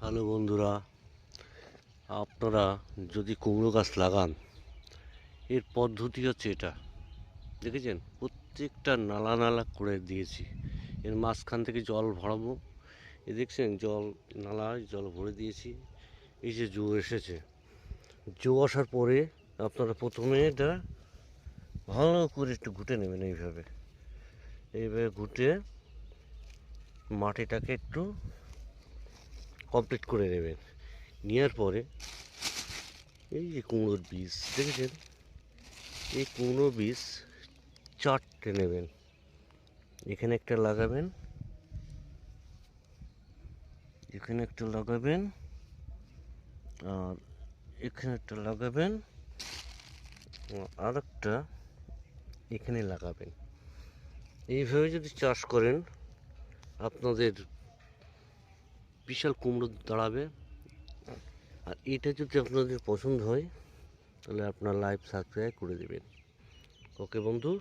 Hello বন্ধুরা, আপনারা যদি কুমড়ো গাছ লাগান, এর পদ্ধতি হচ্ছে এটা। দেখেছেন, প্রত্যেকটা নালা নালা করে দিয়েছি। এর মাঝখান থেকে জল ভরাবো। দেখছেন, নালায় জল ভরে দিয়েছি। এই যে জো এসেছে, জো আসার পরে আপনারা প্রথমে এটা ভালো করে একটু ঘুটে নেবেন। এইভাবে ঘুটে মাটিটাকে একটু কমপ্লিট করে নেবেন। নেওয়ার পরে এই যে কুমড়োর বীজ দেখেছেন, এই কুমড়ো বীজ 4টে নেবেন। এখানে একটা লাগাবেন, এখানে একটা লাগাবেন, আর এখানে একটা লাগাবেন, আর একটা এখানে লাগাবেন। এইভাবে যদি চাষ করেন, আপনাদের বিশাল কুমড়ো দাঁড়াবে। আর এটা যদি আপনাদের পছন্দ হয়, তাহলে আপনার লাইভ সাবস্ক্রাইব করে দেবেন। ওকে বন্ধু।